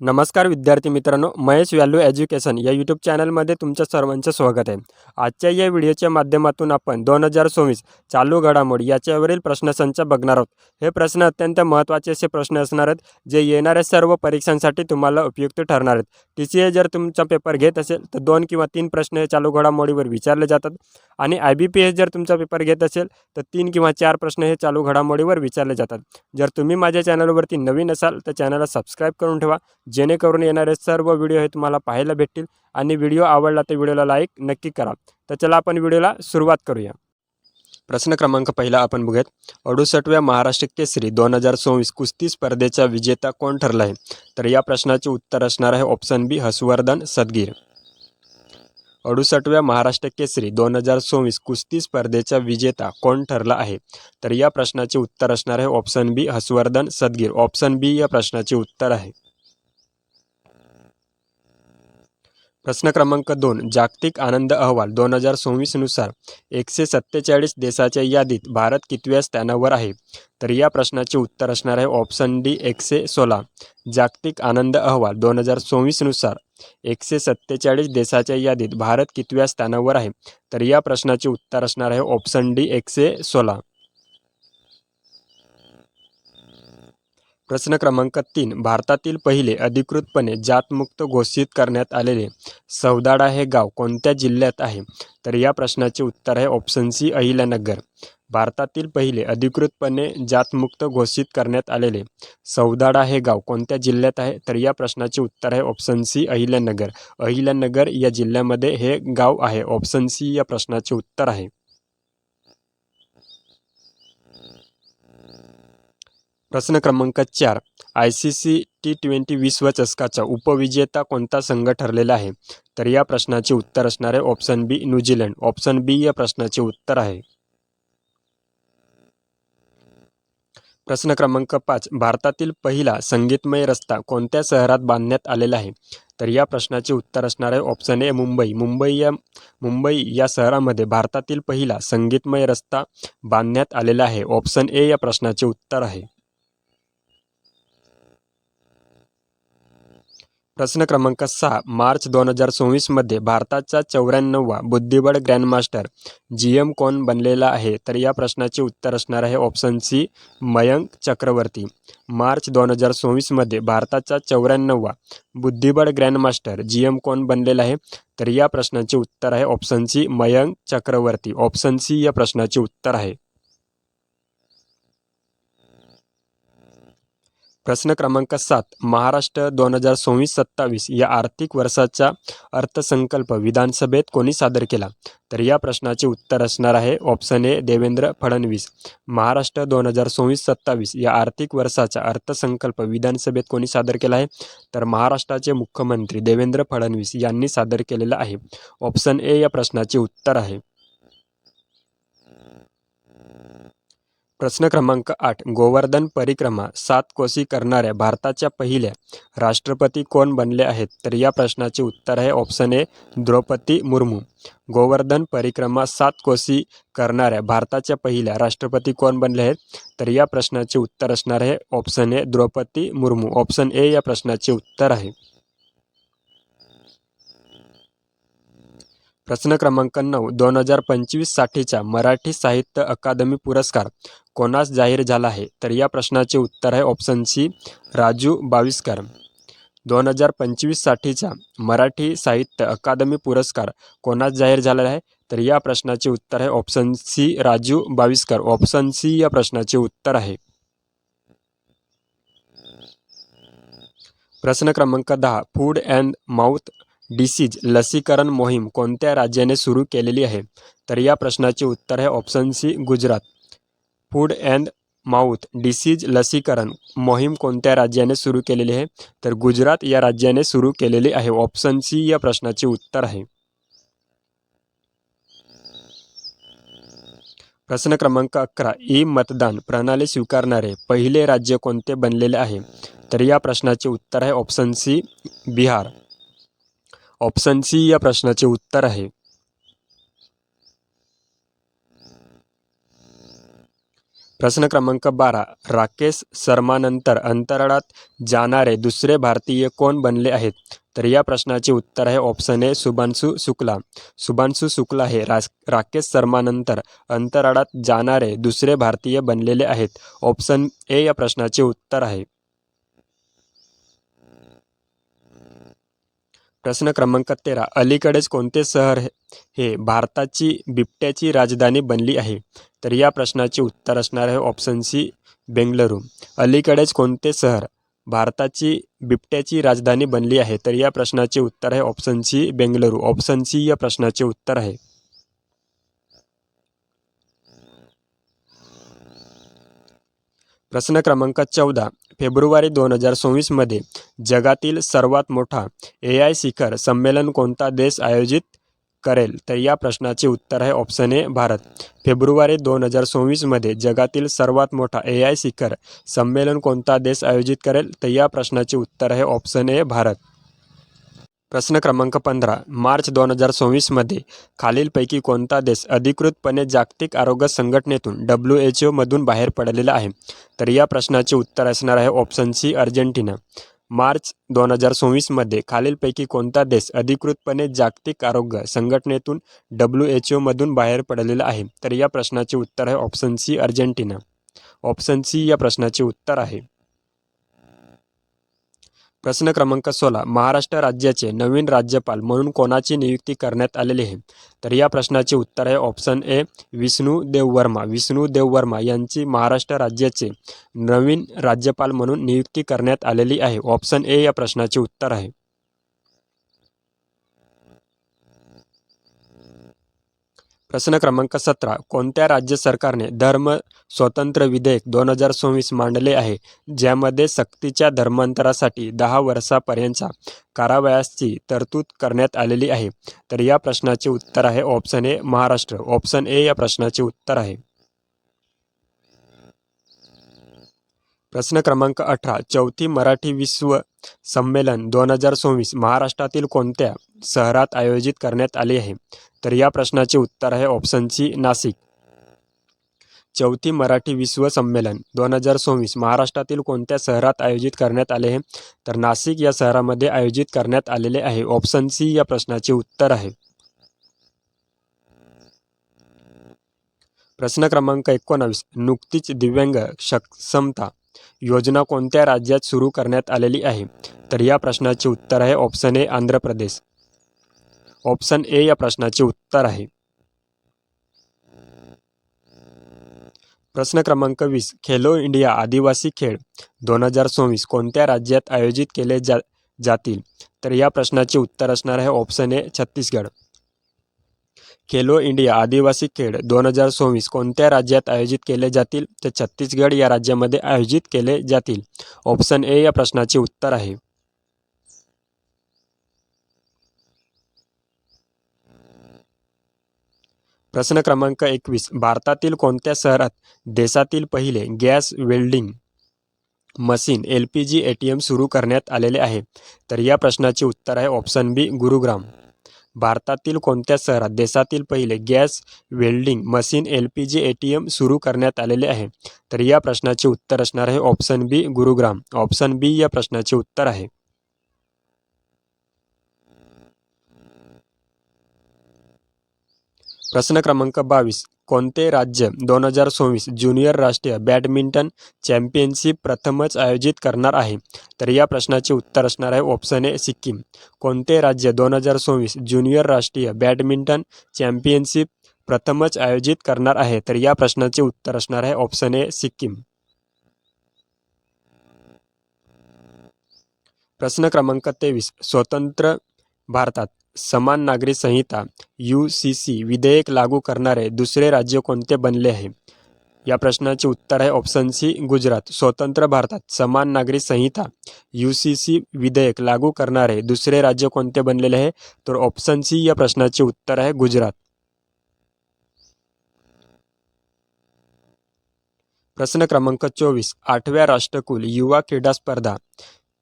नमस्कार विद्यार्थी मित्रांनो, महेश व्हॅल्यू एज्युकेशन या यूट्यूब चॅनलमध्ये तुमच्या सर्वांचे स्वागत आहे. आजच्या या व्हिडिओच्या माध्यमातून आपण 2024 चालू घडामोडी याच्यावरील प्रश्नसंच बघणार आहोत. हे प्रश्न अत्यंत महत्त्वाचे असे प्रश्न असणार आहेत, जे येणाऱ्या सर्व परीक्षांसाठी तुम्हाला उपयुक्त ठरणार आहेत. TCA जर तुमचा पेपर घेत असेल तर 2 किंवा 3 प्रश्न हे चालू घडामोडीवर विचारले जातात आणि IBPS जर तुमचा पेपर घेत असेल तर 3 किंवा 4 प्रश्न हे चालू घडामोडीवर विचारले जातात. जर तुम्ही माझ्या चॅनलवरती नवीन असाल तर चॅनलला सबस्क्राईब करून ठेवा, जेणेकरून येणारे सर्व व्हिडिओ हे तुम्हाला पाहायला भेटतील. आणि व्हिडिओ आवडला तर व्हिडिओला लाईक नक्की करा. तर चला आपण व्हिडिओला सुरुवात करूया. प्रश्न क्रमांक पहिला आपण बघूयात. 68व्या महाराष्ट्र केसरी 2024 कुस्ती स्पर्धेचा विजेता कोण ठरला आहे? तर या प्रश्नाचे उत्तर असणार आहे ऑप्शन बी, हर्षवर्धन सदगीर. 68व्या महाराष्ट्र केसरी 2024 कुस्ती स्पर्धेचा विजेता कोण ठरला आहे? तर या प्रश्नाचे उत्तर असणार आहे ऑप्शन बी, हर्षवर्धन सदगीर. ऑप्शन बी या प्रश्नाचे उत्तर आहे. प्रश्न क्रमांक 2. जागतिक आनंद अहवाल 2024 नुसार 147 देशाच्या यादीत भारत कितव्या स्थानावर आहे? तर या प्रश्नाचे उत्तर असणार आहे ऑप्शन डी, 116. जागतिक आनंद अहवाल 2024 नुसार 147 देशाच्या यादीत भारत कितव्या स्थानावर आहे? तर या प्रश्नाचे उत्तर असणार आहे ऑप्शन डी, 116. प्रश्न क्रमांक 3. भारतातील पहिले अधिकृतपणे जातमुक्त घोषित करण्यात आलेले सौदाडा हे गाव कोणत्या जिल्ह्यात आहे? तर या प्रश्नाचे उत्तर आहे ऑप्शन सी, अहिल्यानगर. भारतातील पहिले अधिकृतपणे जातमुक्त घोषित करण्यात आलेले सौदाडा हे गाव कोणत्या जिल्ह्यात आहे? तर या प्रश्नाचे उत्तर आहे ऑप्शन सी, अहिल्यानगर. अहिल्यानगर या जिल्ह्यामध्ये हे गाव आहे. ऑप्शन सी या प्रश्नाचे उत्तर आहे. प्रश्न क्रमांक 4. ICC T20 विश्वचषकाचा उपविजेता कोणता संघ ठरलेला आहे? तर या प्रश्नाचे उत्तर असणार आहे ऑप्शन बी, न्यूझीलंड. ऑप्शन बी या प्रश्नाचे उत्तर आहे. प्रश्न क्रमांक 5. भारतातील पहिला संगीतमय रस्ता कोणत्या शहरात बांधण्यात आलेला आहे? तर या प्रश्नाचे उत्तर असणार आहे ऑप्शन ए, मुंबई. मुंबई या शहरामध्ये भारतातील पहिला संगीतमय रस्ता बांधण्यात आलेला आहे. ऑप्शन ए या प्रश्नाचे उत्तर आहे. प्रश्न क्रमांक 6. मार्च 2024 मध्ये भारताचा 94वा बुद्धिबळ ग्रँडमास्टर GM कोण बनलेला आहे? तर या प्रश्नाचे उत्तर असणार आहे ऑप्शन सी, मयंक चक्रवर्ती. मार्च 2024 मध्ये भारताचा 94वा बुद्धिबळ ग्रँडमास्टर GM कोण बनलेला आहे? तर या प्रश्नाचे उत्तर आहे option C, Mayank Chakravarti. Option C या प्रश्नाचे उत्तर आहे. प्रश्न क्रमांक 7. महाराष्ट्र 2026-27 या आर्थिक वर्षाचा अर्थसंकल्प विधानसभेत कोणी सादर केला? तर या प्रश्नाचे उत्तर असणार आहे ऑप्शन ए, देवेंद्र फडणवीस. महाराष्ट्र 2026-27 या आर्थिक वर्षाचा अर्थसंकल्प विधानसभेत कोणी सादर केला आहे? तर महाराष्ट्राचे मुख्यमंत्री देवेंद्र फडणवीस यांनी सादर केलेला आहे. ऑप्शन ए या प्रश्नाचे उत्तर आहे. प्रश्न क्रमांक 8. गोवर्धन परिक्रमा 7 कोसी करणाऱ्या भारताच्या पहिल्या राष्ट्रपती कोण बनले आहेत? तर या प्रश्नाचे उत्तर आहे ऑप्शन ए, द्रौपदी मुर्मू. गोवर्धन परिक्रमा 7 कोसी करणाऱ्या भारताच्या पहिल्या राष्ट्रपती कोण बनले आहेत? तर या प्रश्नाचे उत्तर असणार आहे option A, Droupadi Murmu. Option A या प्रश्नाचे उत्तर आहे. प्रश्न क्रमांक 9. 2025 साठीचा मराठी साहित्य अकादमी पुरस्कार कोणास जाहीर झाला आहे? तर या प्रश्नाचे उत्तर आहे ऑप्शन सी, राजू बाविस्कर. 2025 साठीचा मराठी साहित्य अकादमी पुरस्कार कोणास जाहीर झाला आहे? तर या प्रश्नाचे उत्तर आहे option C, Raju Baviskar. Option C या प्रश्नाचे उत्तर आहे. प्रश्न क्रमांक 10. फूड अँड माउथ डिसीज लसीकरण मोहीम कोणत्या राज्याने सुरू केलेली आहे? तर या प्रश्नाचे उत्तर आहे option C, Gujarat. Food and mouth disease लसीकरण मोहीम कोणत्या राज्याने सुरू केलेली आहे? तर गुजरात या राज्याने सुरू केलेली आहे. ऑप्शन सी या प्रश्नाचे उत्तर आहे. प्रश्न क्रमांक 11. ई मतदान प्रणाली स्वीकारणारे पहिले राज्य कोणते बनलेले आहे? तर या प्रश्नाचे उत्तर आहे option C, Bihar. Option C या प्रश्नाचे उत्तर आहे. प्रश्न क्रमांक 12. राकेश शर्मानंतर अंतराळात जाणारे दुसरे भारतीय कोण बनले आहेत? तर या प्रश्नाचे उत्तर आहे ऑप्शन ए शुभांशु शुक्ला. शुभांशु शुक्ला हे राकेश शर्मानंतर अंतराळात जाणारे दुसरे भारतीय बनलेले आहेत. ऑप्शन ए या प्रश्नाचे उत्तर आहे. प्रश्न क्रमांक 13. अलीकडेच कोणते शहर हे भारताची बिबट्याची राजधानी बनली आहे? तर या प्रश्नाचे उत्तर असणार आहे ऑप्शन सी बेंगलुरू. अलीकडेच कोणते शहर भारताची बिबट्याची राजधानी बनली आहे? तर या प्रश्नाचे उत्तर आहे option C Bengaluru. Option C या प्रश्नाचे उत्तर आहे. प्रश्न क्रमांक 14. फेब्रुवारी 2024 मध्ये जगातील सर्वात मोठा AI शिखर संमेलन कोणता देश आयोजित करेल? तर या प्रश्नाचे उत्तर आहे ऑप्शन ए भारत. फेब्रुवारी 2024 मध्ये जगातील सर्वात मोठा AI शिखर संमेलन कोणता देश आयोजित करेल? तर या प्रश्नाचे उत्तर आहे ऑप्शन ए भारत. प्रश्न क्रमांक 15. मार्च 2024 मध्ये खालीलपैकी कोणता देश अधिकृतपणे जागतिक आरोग्य संघटनेतून WHO मधून बाहेर पडलेला आहे? तर या प्रश्नाचे उत्तर असणार आहे ऑप्शन सी अर्जेंटिना. मार्च 2024 मध्ये खालीलपैकी कोणता देश अधिकृतपणे जागतिक आरोग्य संघटनेतून WHO मधून बाहेर पडलेला आहे? तर या प्रश्नाचे उत्तर आहे option C Argentina. Option C या प्रश्नाचे उत्तर आहे. प्रश्न क्रमांक 16. महाराष्ट्र राज्याचे नवीन राज्यपाल म्हणून कोणाची नियुक्ती करण्यात आलेली आहे? तर या प्रश्नाचे उत्तर आहे ऑप्शन ए विष्णू देव वर्मा. विष्णू देव वर्मा यांची महाराष्ट्र राज्याचे नवीन राज्यपाल म्हणून नियुक्ती करण्यात आलेली आहे. ऑप्शन ए या प्रश्नाचे उत्तर आहे. प्रश्न क्रमांक 17. कोणत्या राज्य सरकारने धर्म स्वतंत्र विधेयक 2024 मांडले आहे, ज्यामध्ये सक्तीच्या धर्मांतरासाठी 10 वर्षापर्यंतच्या कारावासाची तरतूद करण्यात आलेली आहे? तर या प्रश्नाचे उत्तर आहे option A Maharashtra. Option A या प्रश्नाचे उत्तर आहे. प्रश्न क्रमांक 18. चौथी मराठी विश्व संमेलन 2024 महाराष्ट्रातील कोणत्या शहरात आयोजित करण्यात आले आहे? तर या प्रश्नाचे उत्तर आहे ऑप्शन सी नाशिक. चौथी मराठी विश्व संमेलन 2024 महाराष्ट्रातील कोणत्या शहरात आयोजित करण्यात आले आहे? तर नाशिक या शहरामध्ये आयोजित करण्यात आलेले आहे. ऑप्शन सी या प्रश्नाचे उत्तर आहे. प्रश्न क्रमांक 19. नुकतीच दिव्यांग सक्षमता योजना कोणत्या राज्यात सुरू करण्यात आलेली आहे? तर या प्रश्नाचे उत्तर आहे option A Andhra Pradesh. Option A या प्रश्नाचे उत्तर आहे. प्रश्न क्रमांक 20. खेलो इंडिया आदिवासी खेळ 2024 कोणत्या राज्यात आयोजित केले जातील? तर या प्रश्नाचे उत्तर असणार आहे ऑप्शन ए छत्तीसगड. खेलो इंडिया आदिवासी खेळ 2024 कोणत्या राज्यात आयोजित केले जातील? तर छत्तीसगड या राज्यामध्ये आयोजित केले जातील. ऑप्शन ए या प्रश्नाचे उत्तर आहे. प्रश्न क्रमांक 21. भारतातील कोणत्या शहरात देशातील पहिले gas welding machine LPG ATM सुरू करण्यात आलेले आहे? तर या प्रश्नाचे उत्तर आहे ऑप्शन बी गुरुग्राम. भारतातील कोणत्या शहरात देशातील पहिले gas welding machine LPG ATM सुरू करण्यात आलेले आहे? तर या प्रश्नाचे उत्तर असणार आहे ऑप्शन बी गुरुग्राम. ऑप्शन बी या प्रश्नाचे उत्तर आहे. प्रश्न क्रमांक 22. कोणते राज्य 2024 ज्युनियर राष्ट्रीय बॅडमिंटन चॅम्पियनशिप प्रथमच आयोजित करणार आहे? तर या प्रश्नाचे उत्तर असणार आहे ऑप्शन ए सिक्कीम. कोणते राज्य 2024 ज्युनियर राष्ट्रीय बॅडमिंटन चॅम्पियनशिप प्रथमच आयोजित करणार आहे? तर या प्रश्नाचे उत्तर असणार आहे ऑप्शन ए सिक्कीम. प्रश्न क्रमांक 23. स्वतंत्र भारतात समान नागरी संहिता UCC विधेयक लागू करणारे दुसरे राज्य कोणते बनले आहे? या प्रश्नाचे उत्तर आहे ऑप्शन सी गुजरात. स्वतंत्र भारतात समान नागरी संहिता UCC विधेयक लागू करणारे दुसरे राज्य कोणते बनलेले आहे? तर ऑप्शन सी या प्रश्नाचे उत्तर आहे गुजरात. प्रश्न क्रमांक 24. 8व्या राष्ट्रकुल युवा क्रीडा स्पर्धा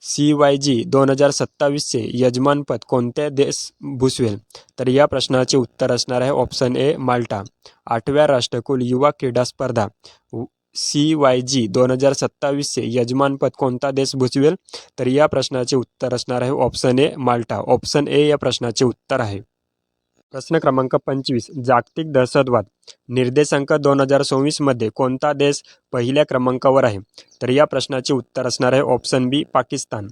CYG 2027चे यजमानपद कोणत्या देश भूषवेल? तर या प्रश्नाचे उत्तर असणार आहे ऑप्शन ए माल्टा. 8व्या राष्ट्रकुल युवा क्रीडा स्पर्धा CYG 2027चे यजमानपद कोणता देश भूषवेल? तर या प्रश्नाचे उत्तर असणार आहे option A Malta. Option A या प्रश्नाचे उत्तर आहे. प्रश्न क्रमांक 25. जागतिक दहशतवाद निर्देशांक 2024 मध्ये कोणता देश पहिल्या क्रमांकावर आहे? तर या प्रश्नाचे उत्तर असणार आहे ऑप्शन बी पाकिस्तान.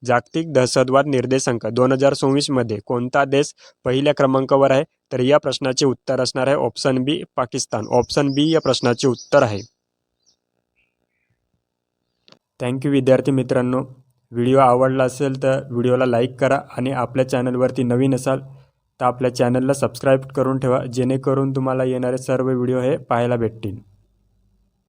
जागतिक दहशतवाद निर्देशांक 2024 मध्ये कोणता देश पहिल्या क्रमांकावर आहे? तर या प्रश्नाचे उत्तर असणार आहे ऑप्शन बी पाकिस्तान. ऑप्शन बी या प्रश्नाचे उत्तर आहे. थँक्यू विद्यार्थी मित्रांनो. व्हिडिओ आवडला असेल तर व्हिडिओला लाईक करा आणि आपल्या चॅनलवरती नवीन असाल तर आपल्या चॅनलला सबस्क्राईब करून ठेवा, जेणेकरून तुम्हाला येणारे सर्व व्हिडिओ हे पाहायला भेटतील.